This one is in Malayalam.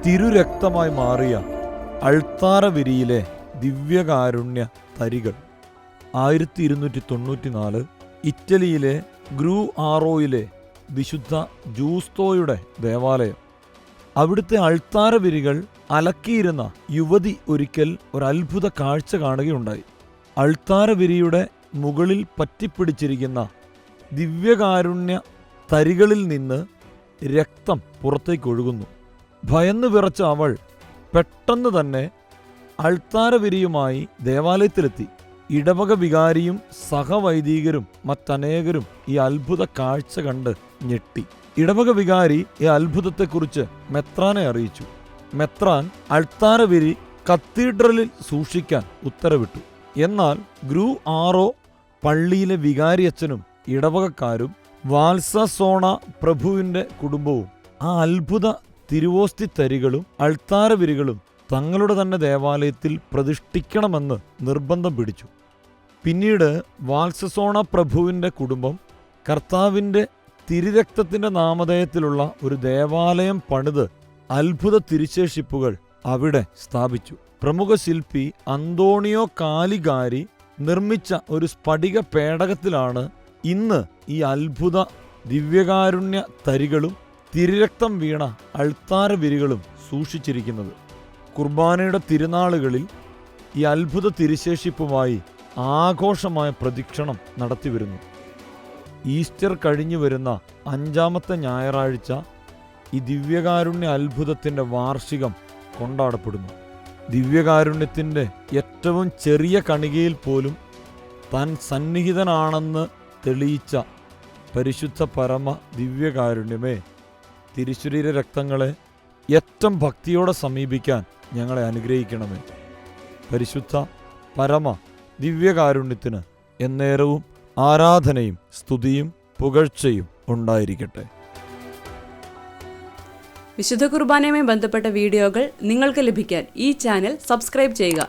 തിരുരക്തമായി മാറിയ അൾത്താരവിരിയിലെ ദിവ്യകാരുണ്യ തരികൾ. 1294 ഇറ്റലിയിലെ ഗ്രൂ ആറോയിലെ വിശുദ്ധ ജൂസ്തോയുടെ ദേവാലയം. അവിടുത്തെ അൾത്താരവിരികൾ അലക്കിയിരുന്ന യുവതി ഒരിക്കൽ ഒരത്ഭുത കാഴ്ച കാണുകയുണ്ടായി. അൾത്താരവിരിയുടെ മുകളിൽ പറ്റിപ്പിടിച്ചിരിക്കുന്ന ദിവ്യകാരുണ്യ തരികളിൽ നിന്ന് രക്തം പുറത്തേക്കൊഴുകുന്നു. ഭയന്ന് വിറച്ച അവൾ പെട്ടെന്ന് തന്നെ അൾത്താരവിരിയുമായി ദേവാലയത്തിലെത്തി. ഇടവക വികാരിയും സഹവൈദികരും മറ്റനേകരും ഈ അത്ഭുത കാഴ്ച കണ്ട് ഞെട്ടി. ഇടവക വികാരി ഈ അത്ഭുതത്തെക്കുറിച്ച് മെത്രാനെ അറിയിച്ചു. മെത്രാൻ അൾത്താരവിരി കത്തീഡ്രലിൽ സൂക്ഷിക്കാൻ ഉത്തരവിട്ടു. എന്നാൽ ഗ്രൂ ആറോ പള്ളിയിലെ വികാരിയച്ഛനും ഇടവകക്കാരും വാൽസസോണ പ്രഭുവിൻ്റെ കുടുംബവും ആ അത്ഭുത തിരുവോസ്തി തരികളും അൾത്താരവിരികളും തങ്ങളുടെ തന്നെ ദേവാലയത്തിൽ പ്രതിഷ്ഠിക്കണമെന്ന് നിർബന്ധം പിടിച്ചു. പിന്നീട് വാൽസസോണ പ്രഭുവിൻ്റെ കുടുംബം കർത്താവിൻ്റെ തിരുരക്തത്തിൻ്റെ നാമധേയത്തിലുള്ള ഒരു ദേവാലയം പണിത് അത്ഭുത തിരുശേഷിപ്പുകൾ അവിടെ സ്ഥാപിച്ചു. പ്രമുഖ ശില്പി അന്തോണിയോ കാലിഗാരി നിർമ്മിച്ച ഒരു സ്ഫടിക പേടകത്തിലാണ് ഇന്ന് ഈ അത്ഭുത ദിവ്യകാരുണ്യ തരികളും തിരുരക്തം വീണ അൾത്താരവിരികളും സൂക്ഷിച്ചിരിക്കുന്നത്. കുർബാനയുടെ തിരുനാളുകളിൽ ഈ അത്ഭുത തിരുശേഷിപ്പുമായി ആഘോഷമായ പ്രദക്ഷിണം നടത്തിവരുന്നു. ഈസ്റ്റർ കഴിഞ്ഞു വരുന്ന 5-ാമത്തെ ഞായറാഴ്ച ഈ ദിവ്യകാരുണ്യ അത്ഭുതത്തിൻ്റെ വാർഷികം കൊണ്ടാടപ്പെടുന്നു. ദിവ്യകാരുണ്യത്തിൻ്റെ ഏറ്റവും ചെറിയ കണികയിൽ പോലും താൻ സന്നിഹിതനാണെന്ന് തെളിയിച്ച പരിശുദ്ധ പരമ ദിവ്യകാരുണ്യമേ, തിരുശരീര രക്തങ്ങളെ ഏറ്റവും ഭക്തിയോടെ സമീപിക്കാൻ ഞങ്ങളെ അനുഗ്രഹിക്കണമേ. പരിശുദ്ധ പരമ ദിവ്യകാരുണ്യത്തിന് എന്നേരവും ആരാധനയും സ്തുതിയും പുകഴ്ചയും ഉണ്ടായിരിക്കട്ടെ. വിശുദ്ധ കുർബാനയുമായി ബന്ധപ്പെട്ട വീഡിയോകൾ നിങ്ങൾക്ക് ലഭിക്കാൻ ഈ ചാനൽ സബ്സ്ക്രൈബ് ചെയ്യുക.